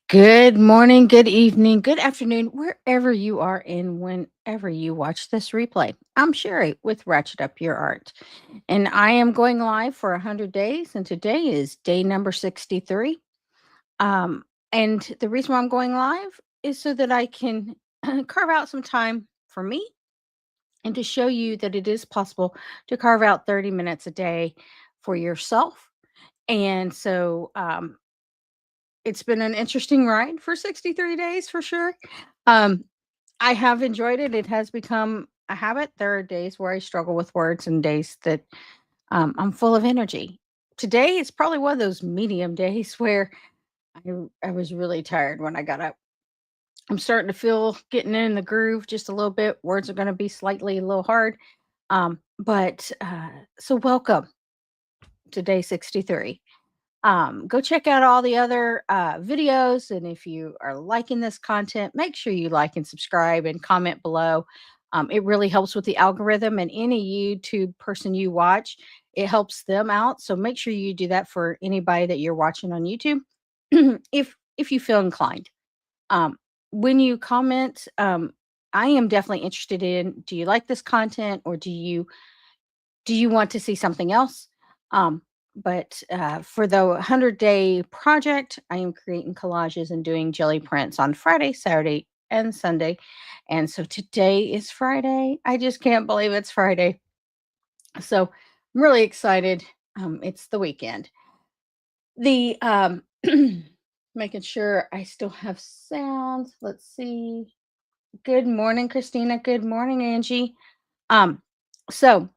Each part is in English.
Good morning, good evening, good afternoon, wherever you are and whenever you watch this replay. I'm Sherry with Ratchet Up Your Art, and I am going live for 100 days, and today is day number 63. Um, and the reason why I'm going live is so that I can carve out some time for me and to show you that it is possible to carve out 30 minutes a day for yourself. And so, it's been an interesting ride for 63 days for sure. Um, I have enjoyed it. It has become a habit. There are days where I struggle with words and days that I'm full of energy. Today is probably one of those medium days where I was really tired when I got up. I'm starting to feel getting in the groove just a little bit. Words are going to be slightly a little hard. So welcome to day 63. Go check out all the other videos. And if you are liking this content, make sure you like and subscribe and comment below. It really helps with the algorithm and any YouTube person you watch, it helps them out. So make sure you do that for anybody that you're watching on YouTube if you feel inclined. Um, when you comment, I am definitely interested in, do you like this content or do you want to see something else? But for the 100-day project, I am creating collages and doing jelly prints on Friday, Saturday, and Sunday. And so today is Friday. I just can't believe it's Friday. So I'm really excited. It's the weekend. The making sure I still have sound. Let's see. Good morning, Christina. Good morning, Angie. Um, so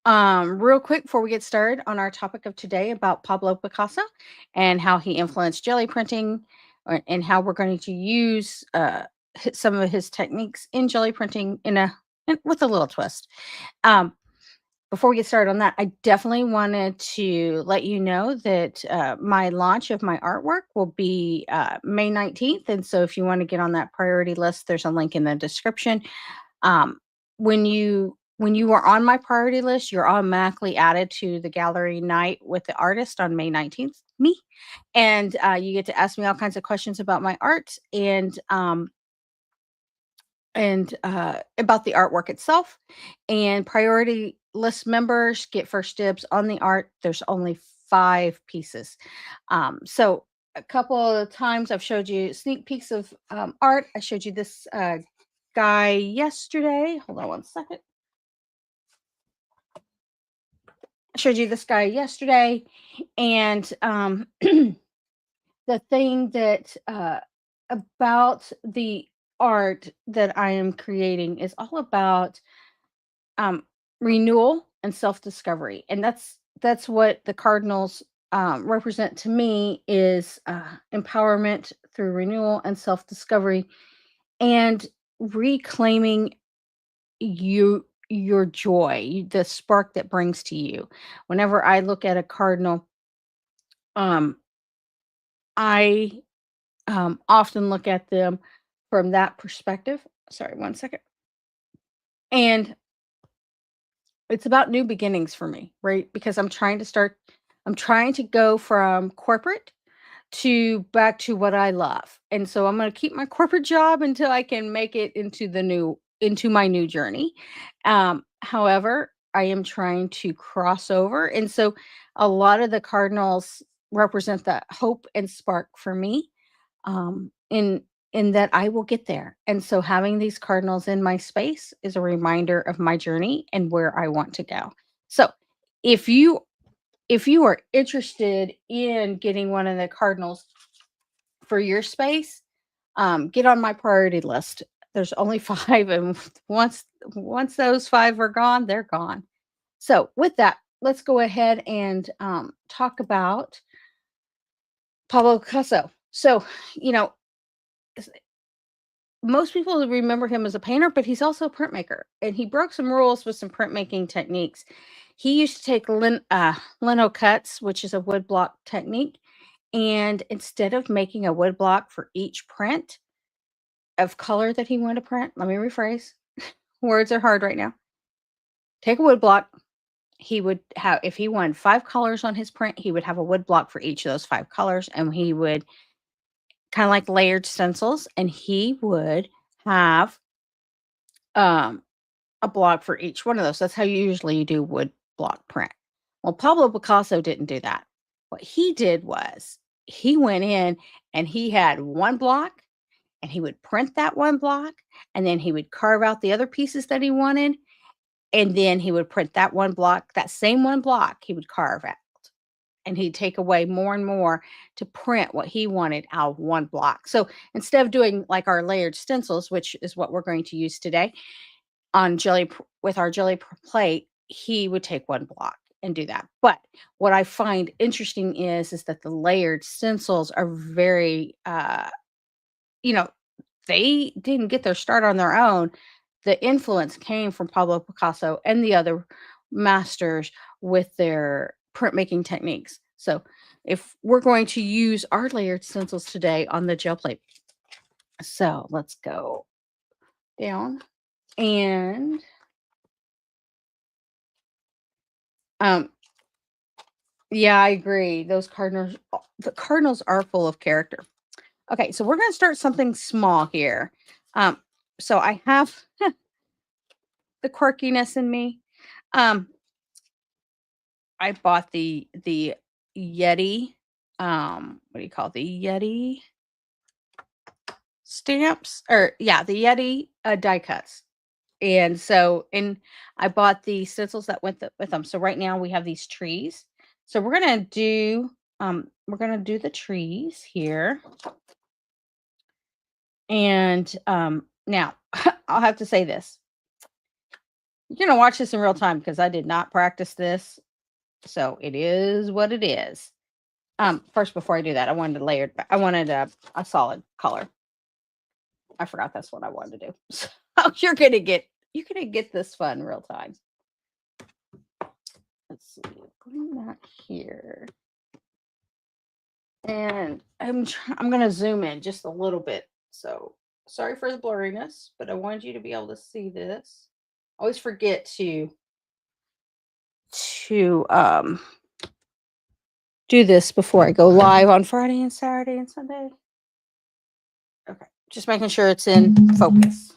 real quick before we get started on our topic of today about Pablo Picasso and how he influenced jelly printing, and how we're going to use some of his techniques in jelly printing with a little twist. Um, Before we get started on that, I definitely wanted to let you know that my launch of my artwork will be May 19th. And so if you want to get on that priority list, there's a link in the description. um, when you are on my priority list, you're automatically added to the gallery night with the artist on May 19th, me, and you get to ask me all kinds of questions about my art and about the artwork itself. And priority list members get first dibs on the art. There's only 5 pieces. So a couple of times I've showed you sneak peeks of art. I showed you this guy yesterday. Hold on one second. I showed you this guy yesterday, and the thing that about the art that I am creating is all about um, renewal and self discovery, and that's what the cardinals represent to me is empowerment through renewal and self discovery, and reclaiming your joy, the spark that brings to you. Whenever I look at a cardinal, um, I often look at them from that perspective. Sorry, one second. And it's about new beginnings for me, right? Because I'm trying to go from corporate to back to what I love. And so I'm going to keep my corporate job until I can make it into my new journey. However, I am trying to cross over. And so a lot of the cardinals represent that hope and spark for me. In that I will get there. And so having these cardinals in my space is a reminder of my journey and where I want to go. So, if you are interested in getting one of the cardinals for your space, get on my priority list. There's only 5, and once those 5 are gone, they're gone. So, with that, let's go ahead and talk about Pablo Picasso. So, you know, most people remember him as a painter, but he's also a printmaker, and he broke some rules with some printmaking techniques. He used to take lino cuts, which is a wood block technique, and instead of making a wood block for each print of color that he wanted to print, let me rephrase. Words are hard right now. Take a wood block. He would have, if he wanted 5 colors on his print, he would have a wood block for each of those 5 colors, and he would kind of like layered stencils, and he would have a block for each one of those. That's how you usually do wood block print. Well, Pablo Picasso didn't do that. What he did was he went in and he had one block, and he would print that one block, and then he would carve out the other pieces that he wanted, and then he would print that one block, that same one block he would carve out, and he'd take away more and more to print what he wanted out of one block. So instead of doing like our layered stencils, which is what we're going to use today on Gelli with our Gelli plate, he would take one block and do that. But what I find interesting is that the layered stencils are very they didn't get their start on their own. The influence came from Pablo Picasso and the other masters with their printmaking techniques. So if we're going to use our layered stencils today on the gel plate. So let's go down and yeah, I agree. The cardinals are full of character. Okay, so we're going to start something small here. So I have the quirkiness in me. I bought the Yeti. What do you call it? The Yeti stamps, or yeah, the Yeti die cuts. And I bought the stencils that went with them. So right now we have these trees. So we're gonna do the trees here. And now I'll have to say this. You're gonna watch this in real time because I did not practice this. So it is what it is. First, before I do that, I wanted a solid color. I forgot that's what I wanted to do. So you're gonna get this fun real time. Let's see, putting that here. And I'm gonna zoom in just a little bit. So sorry for the blurriness, but I wanted you to be able to see this. I always forget to do this before I go live on Friday and Saturday and Sunday. Okay, just making sure it's in focus.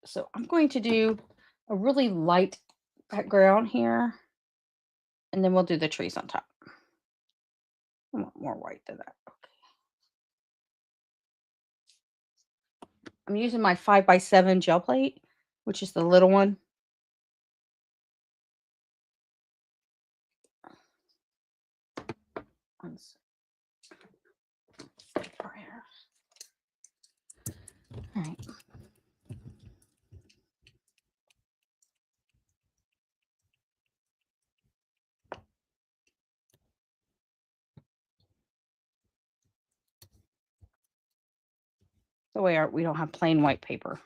So I'm going to do a really light background here, and then we'll do the trees on top. I want more white than that. Okay. I'm using my 5x7 gel plate, which is the little one. All right. The way we don't have plain white paper.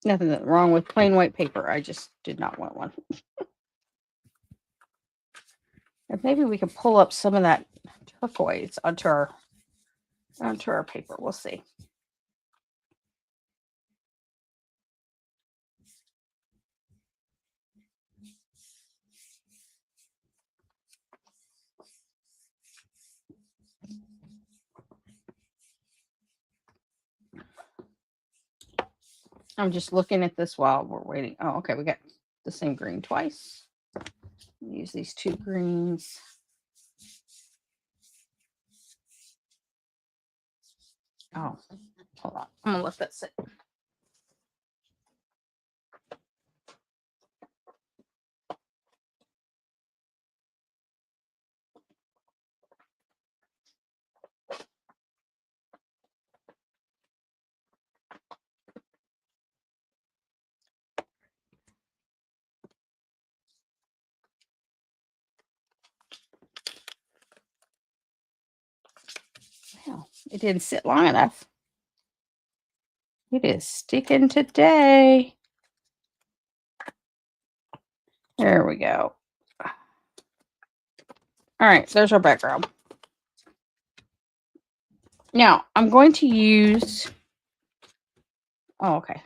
Nothing wrong with plain white paper. I just did not want one. And maybe we can pull up some of that turquoise onto our paper. We'll see. I'm just looking at this while we're waiting. Oh, okay. We got the same green twice. Use these two greens. Oh, hold on. I'm going to let that sit. Well, it didn't sit long enough. It is sticking today. There we go. All right, there's our background. Now, I'm going to use... Oh, okay.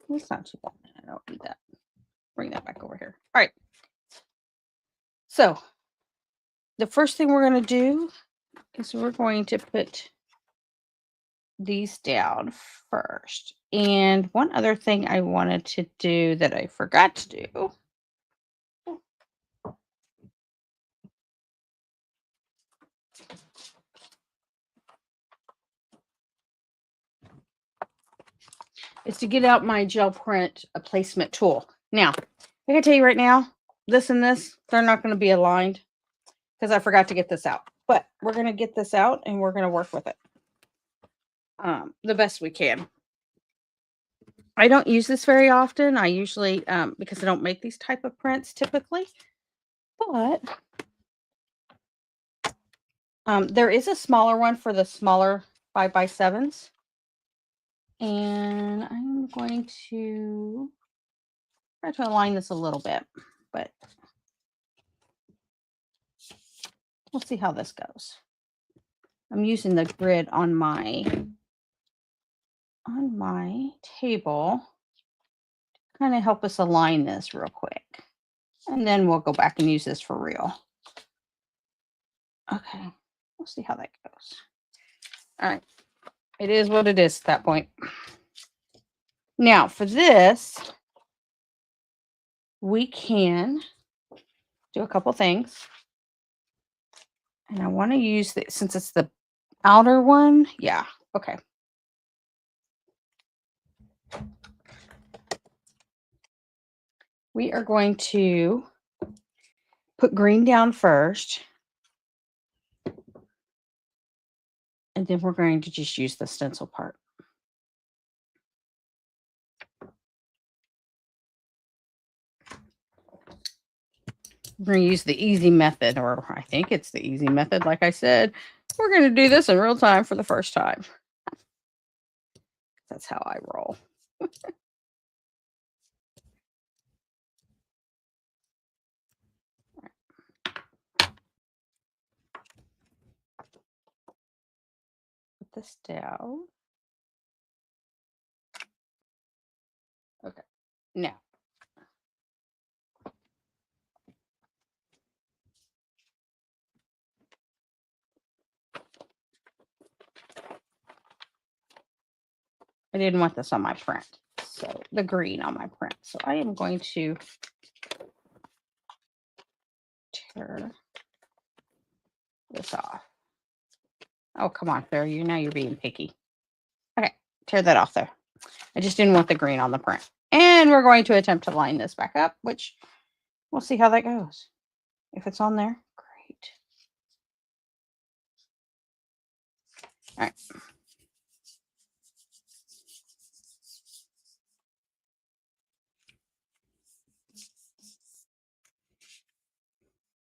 It's not too bad. don't need that. Bring that back over here. All right. So the first thing we're going to do is we're going to put these down first. And one other thing I wanted to do that I forgot to do is to get out my gel print placement tool. Now, I can tell you right now, this and this, they're not going to be aligned because I forgot to get this out. But we're going to get this out and we're going to work with it the best we can. I don't use this very often. I usually, because I don't make these type of prints typically, but there is a smaller one for the smaller 5x7s. And I'm going to try to align this a little bit, but we'll see how this goes. I'm using the grid on my table to kind of help us align this real quick. And then we'll go back and use this for real. Okay, we'll see how that goes. All right, it is what it is at that point. Now for this, we can do a couple things. And I want to use the, since it's the outer one. Yeah, okay. We are going to put green down first. And then we're going to just use the stencil part. We're going to use the easy method, or I think it's the easy method. Like I said, we're going to do this in real time for the first time. That's how I roll. Put this down. Okay. Now, I didn't want this on my print, so the green on my print. So I am going to tear this off. Oh, come on, Claire. Now you're being picky. Okay, tear that off there. I just didn't want the green on the print. And we're going to attempt to line this back up, which we'll see how that goes. If it's on there, great. All right.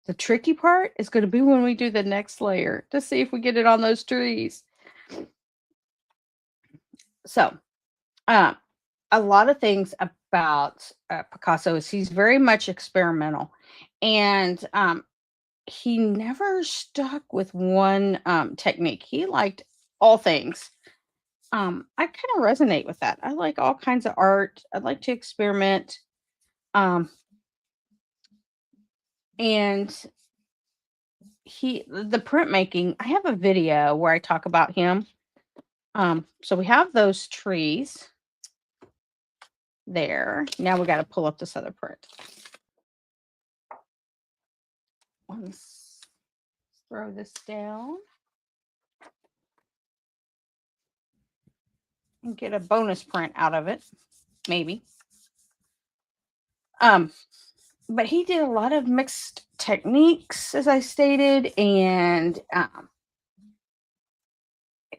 The tricky part is going to be when we do the next layer to see if we get it on those trees. So, a lot of things about Picasso is he's very much experimental, and he never stuck with one technique. He liked all things. I kind of resonate with that. I like all kinds of art. I like to experiment. And the printmaking, I have a video where I talk about him. So we have those trees there. Now we got to pull up this other print. Let's throw this down and get a bonus print out of it, maybe. But he did a lot of mixed techniques, as I stated, and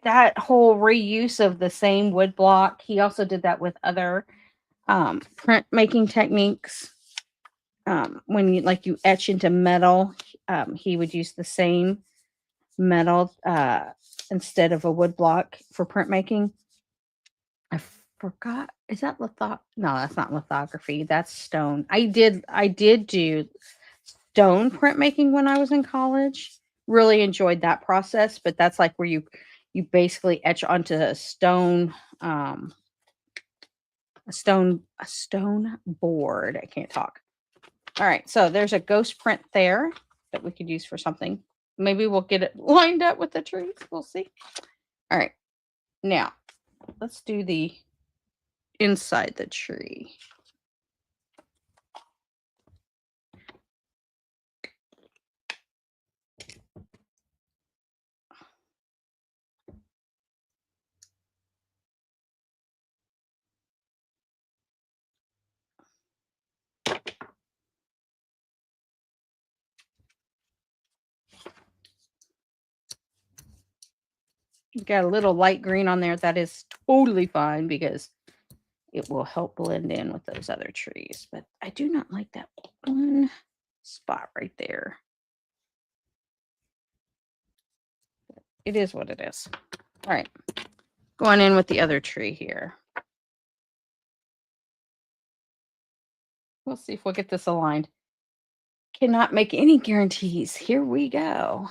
that whole reuse of the same wood block. He also did that with other print making techniques. When you etch into metal, he would use the same metal instead of a wood block for printmaking. I forgot. Is that litho? No, that's not lithography. That's stone. I did do stone printmaking when I was in college. Really enjoyed that process, but that's like where you basically etch onto a stone a stone board. I can't talk. All right, so there's a ghost print there that we could use for something. Maybe we'll get it lined up with the trees. We'll see. All right, now let's do the inside the tree. Got a little light green on there. That is totally fine because it will help blend in with those other trees. But I do not like that one spot right there. It is what it is. All right. Going in with the other tree here. We'll see if we'll get this aligned. Cannot make any guarantees. Here we go.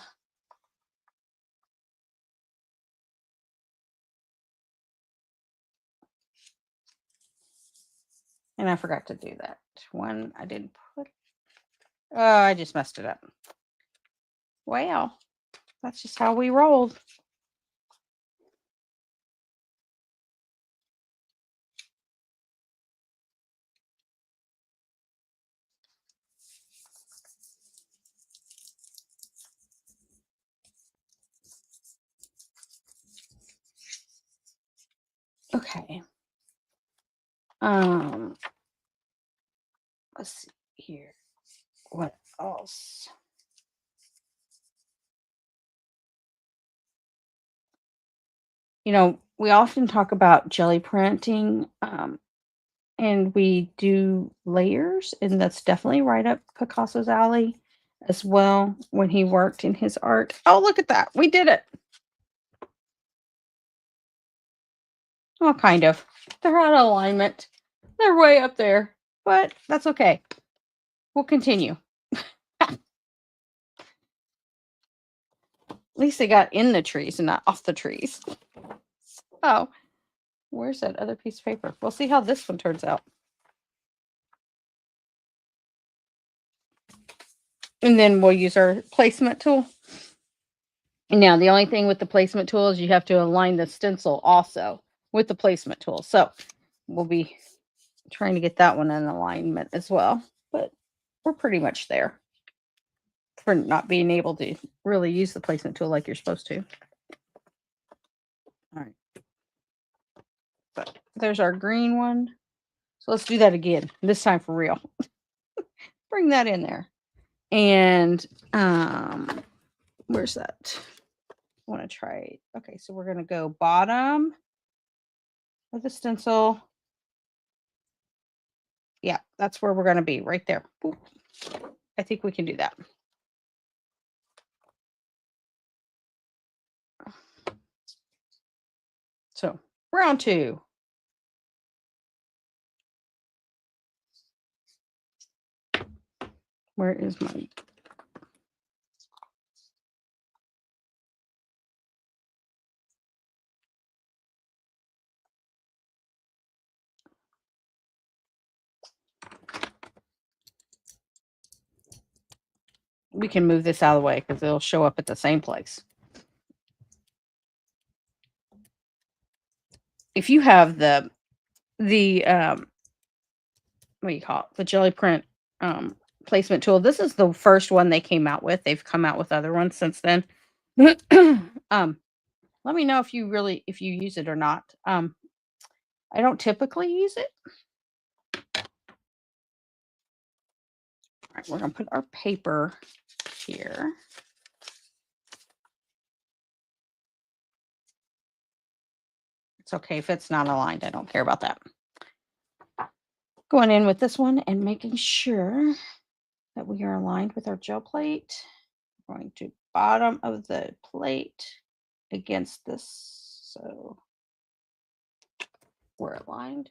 And I forgot to do that one. I didn't put. Oh, I just messed it up. Well, that's just how we rolled. Okay. Let's see here. What else? You know, we often talk about jelly printing, and we do layers, and that's definitely right up Picasso's alley as well when he worked in his art. Oh, look at that. We did it. Well, kind of. They're out of alignment. They're way up there, but that's okay. We'll continue. At least they got in the trees and not off the trees. Oh, where's that other piece of paper? We'll see how this one turns out. And then we'll use our placement tool. Now, the only thing with the placement tool is you have to align the stencil also with the placement tool. So we'll be trying to get that one in alignment as well. But we're pretty much there for not being able to really use the placement tool like you're supposed to. All right. But there's our green one. So let's do that again, this time for real. Bring that in there. And where's that? I want to try it. Okay, so we're going to go bottom of the stencil. Yeah, that's where we're going to be, right there. Boop. I think we can do that. So round 2. Where is my... We can move this out of the way because it'll show up at the same place. If you have the what do you call it? The jelly print placement tool. This is the first one they came out with. They've come out with other ones since then. Let me know if you use it or not. I don't typically use it. All right, we're gonna put our paper here. It's okay if it's not aligned. I don't care about that. Going in with this one and making sure that we are aligned with our gel plate. Going to bottom of the plate against this, so we're aligned.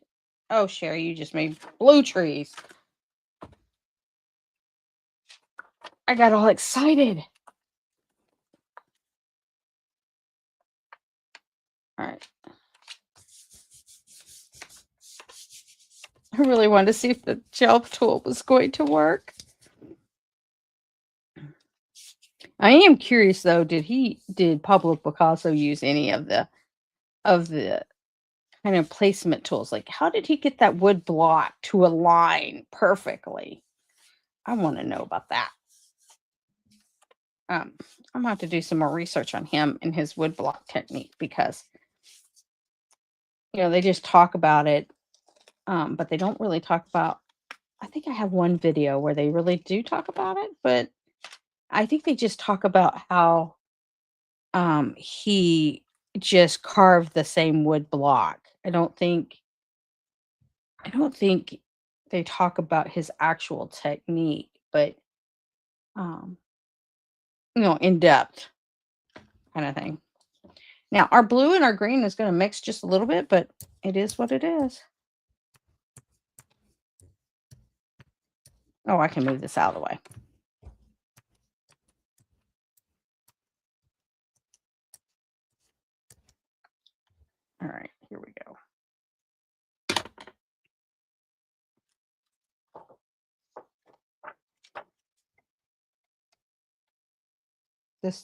Oh, Sherry, you just made blue trees. I got all excited. All right. really wanted to see if the gel tool was going to work. I am curious though, did Pablo Picasso use any of the kind of placement tools? Like how did he get that wood block to align perfectly? I want to know about that. I'm gonna have to do some more research on him and his wood block technique because they just talk about it, but they don't really talk about. I think I have one video where they really do talk about it, but I think they just talk about how he just carved the same wood block. I don't think they talk about his actual technique, but um, in depth kind of thing. Now, our blue and our green is going to mix just a little bit, but it is what it is. Oh, I can move this out of the way. All right, here we go.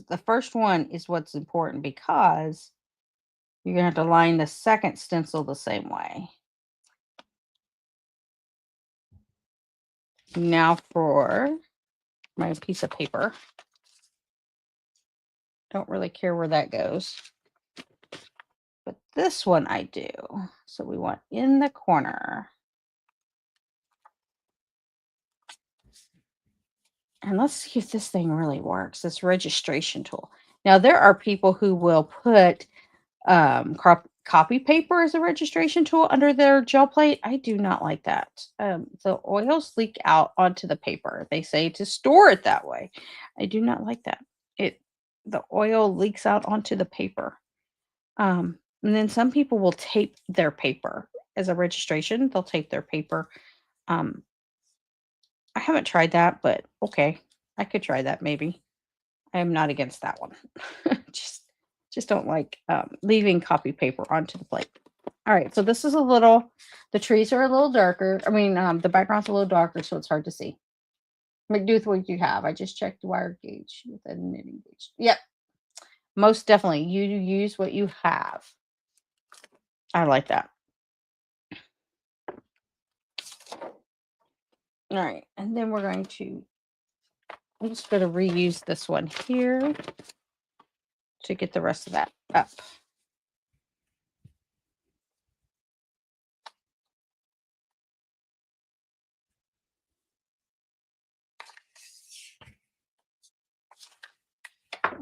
The first one is what's important because you're going to have to line the second stencil the same way. Now for my piece of paper. Don't really care where that goes. But this one I do. So we want in the corner. And let's see if this thing really works, this registration tool. Now, there are people who will put copy paper as a registration tool under their gel plate. I do not like that. The oils leak out onto the paper. They say to store it that way. I do not like that. The oil leaks out onto the paper. And then some people will tape their paper as a registration. They'll tape their paper. I haven't tried that, but okay, I could try that maybe. I am not against that one. just don't like leaving copy paper onto the plate. All right, so this is the trees are a little darker. I mean, the background's a little darker, so it's hard to see. Make do with what you have. I just checked the wire gauge with a knitting gauge. Yep, most definitely. You use what you have. I like that. All right, and then I'm just going to reuse this one here to get the rest of that up.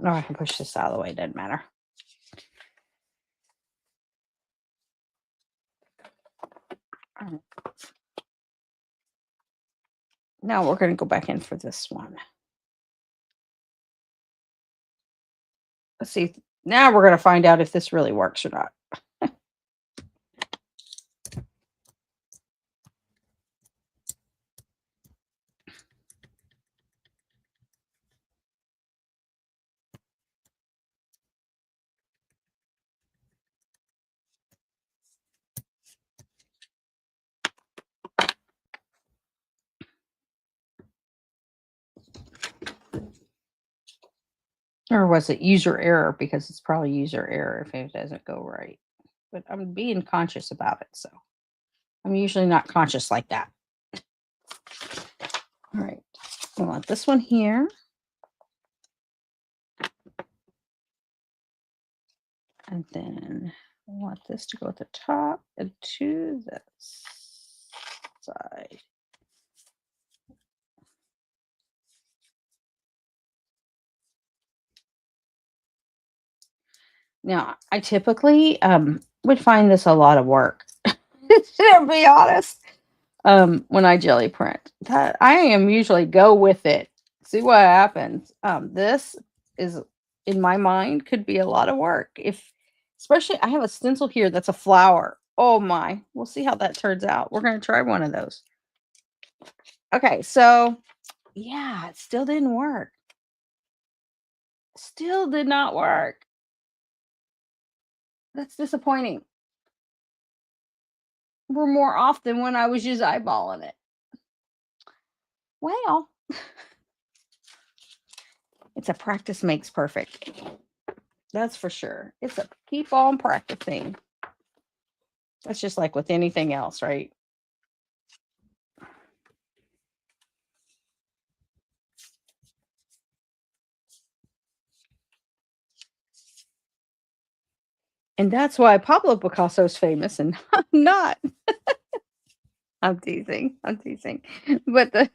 No, I can push this out of the way. It doesn't matter. All right. Now we're going to go back in for this one. Let's see. Now we're going to find out if this really works or not. Or was it user error? Because it's probably user error if it doesn't go right. But I'm being conscious about it. So I'm usually not conscious like that. All right. I want this one here. And then I want this to go at the top and to this side. Now, I typically would find this a lot of work, to be honest. When I jelly print, that I am usually go with it, see what happens. This is in my mind could be a lot of work especially I have a stencil here that's a flower. Oh my, we'll see how that turns out. We're gonna try one of those. Okay, so yeah, it still didn't work. Still did not work. That's disappointing. were more often when I was just eyeballing it. Well, it's a practice makes perfect. That's for sure. It's a keep on practicing. That's just like with anything else, right? And that's why Pablo Picasso's famous and I'm not. I'm teasing. I'm teasing. But the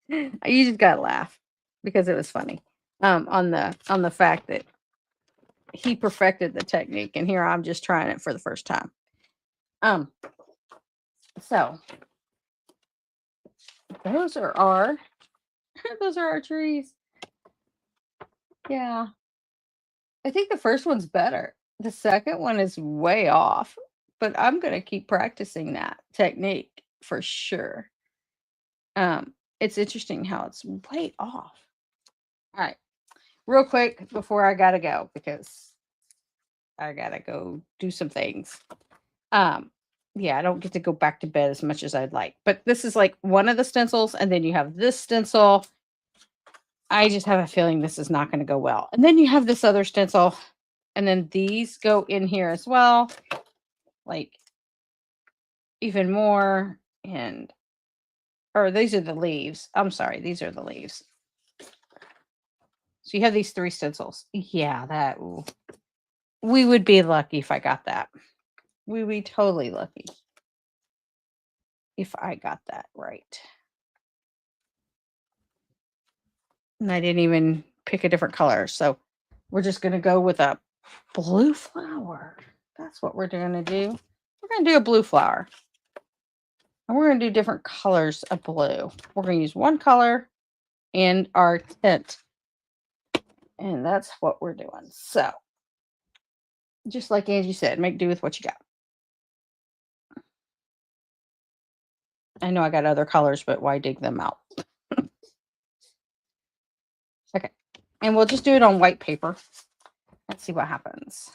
you just gotta laugh because it was funny. On the fact that he perfected the technique and here I'm just trying it for the first time. So those are our those are our trees. Yeah. I think the first one's better. The second one is way off, but I'm gonna keep practicing that technique for sure. It's interesting how it's way off. All right, real quick before I gotta go because I gotta go do some things. Yeah, I don't get to go back to bed as much as I'd like, but this is like one of the stencils, and then you have this stencil. I just have a feeling this is not going to go well. And then you have this other stencil, and then these go in here as well, like even more. And or these are the leaves. I'm sorry, these are the leaves. So you have these 3 stencils. Yeah, that ooh. We would be lucky if I got that. We would be totally lucky if I got that right. And I didn't even pick a different color. So we're just going to go with a blue flower. That's what we're going to do. We're going to do a blue flower. And we're going to do different colors of blue. We're going to use one color and our tint. And that's what we're doing. So, just like Angie said, make do with what you got. I know I got other colors, but why dig them out? Okay. And we'll just do it on white paper. Let's see what happens.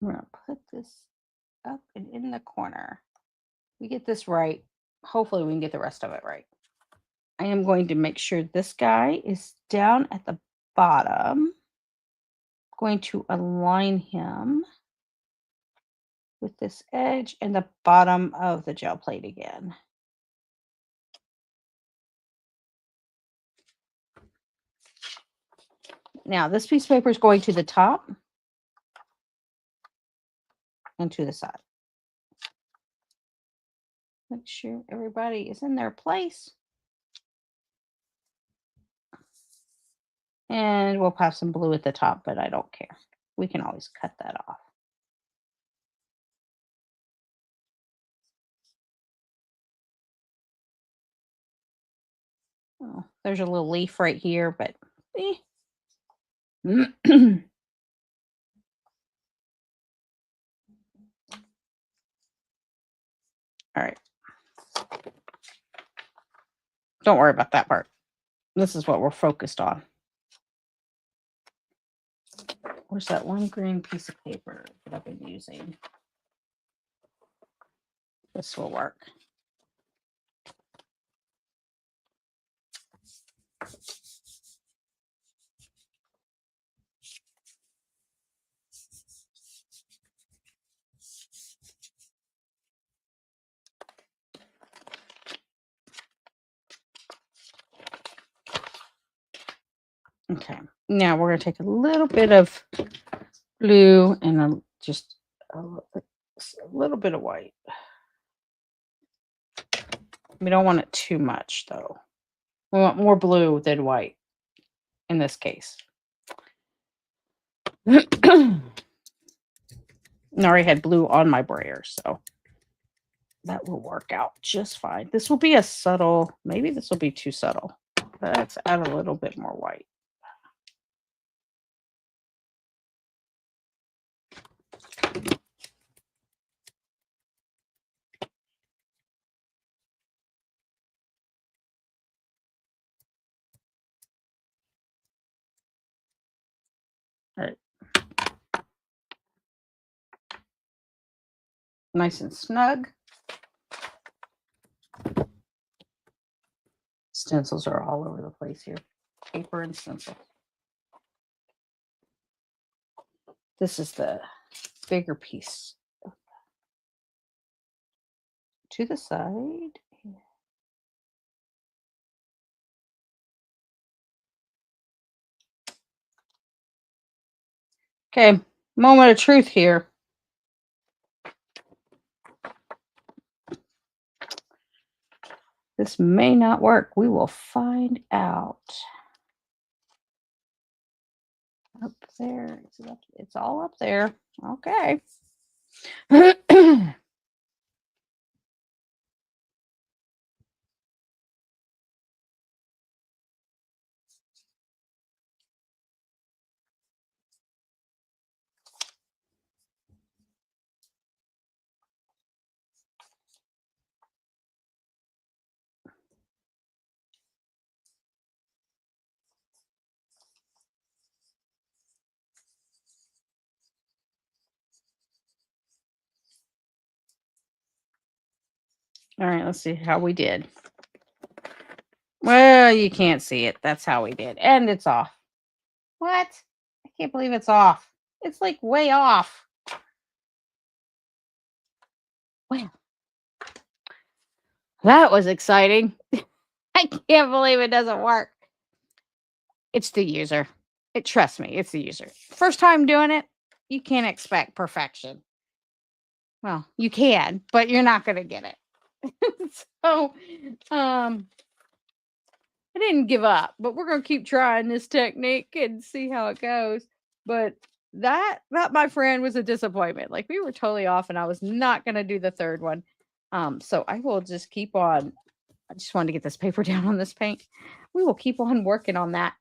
I'm going to put this up and in the corner. We get this right. Hopefully we can get the rest of it right. I am going to make sure this guy is down at the bottom. I'm going to align him with this edge and the bottom of the gel plate again. Now this piece of paper is going to the top and to the side. Make sure everybody is in their place. And we'll have some blue at the top, but I don't care. We can always cut that off. Oh, there's a little leaf right here, but all right. Don't worry about that part. This is what we're focused on. Where's that one green piece of paper that I've been using? This will work. Okay, now we're going to take a little bit of blue and just a little bit of white. We don't want it too much, though. We want more blue than white in this case. I already had blue on my brayer, so that will work out just fine. This will be a subtle, maybe this will be too subtle. Let's add a little bit more white. All right. Nice and snug. Stencils are all over the place here. Paper and stencil. This is the bigger piece. To the side. Okay, moment of truth here. This may not work. We will find out. Up there. It's all up there. Okay. All right, let's see how we did. Well, you can't see it. That's how we did. And it's off. What? I can't believe it's off. It's like way off. Well, that was exciting. I can't believe it doesn't work. It's the user. Trust me, it's the user. First time doing it, you can't expect perfection. Well, you can, but you're not going to get it. So, I didn't give up, but we're going to keep trying this technique and see how it goes. But that, my friend, was a disappointment. Like, we were totally off, and I was not going to do the third one. So I will just keep on. I just wanted to get this paper down on this paint. We will keep on working on that.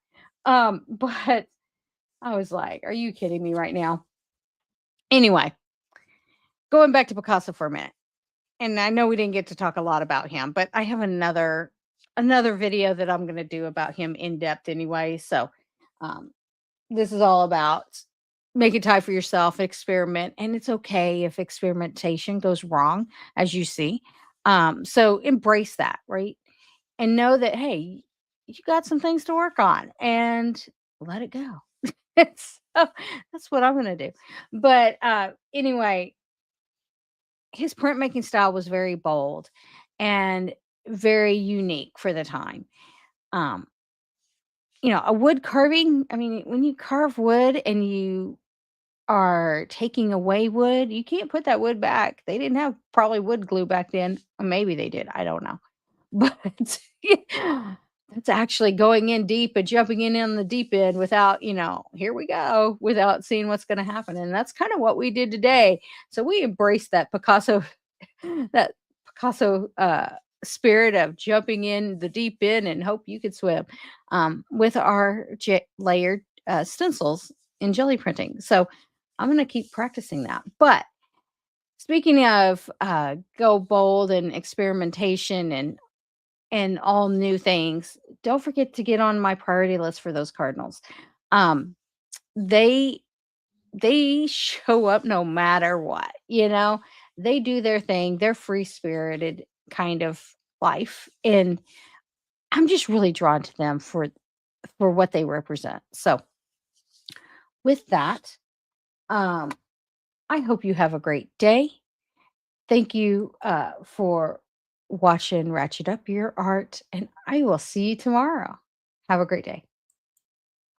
But I was like, are you kidding me right now? Anyway, going back to Picasso for a minute. And I know we didn't get to talk a lot about him, but I have another video that I'm going to do about him in depth anyway. So, this is all about making time for yourself, experiment, and it's okay if experimentation goes wrong, as you see. So embrace that, right? And know that, hey, you got some things to work on and let it go. So that's what I'm going to do. But anyway, his printmaking style was very bold and very unique for the time. Um, a wood carving, I mean, when you carve wood and you are taking away wood, you can't put that wood back. They didn't have probably wood glue back then. Or maybe they did. I don't know. But that's actually going in deep and jumping in on the deep end without, here we go, without seeing what's going to happen. And that's kind of what we did today. So we embraced that Picasso, that Picasso spirit of jumping in the deep end and hope you could swim with our layered stencils in jelly printing. So I'm going to keep practicing that. But speaking of go bold and experimentation and all new things, don't forget to get on my priority list for those cardinals. They show up no matter what, they do their thing. They're free spirited kind of life. And I'm just really drawn to them for what they represent. So with that, I hope you have a great day. Thank you for watching Ratchet Up Your Art, and I will see you tomorrow. Have a great day.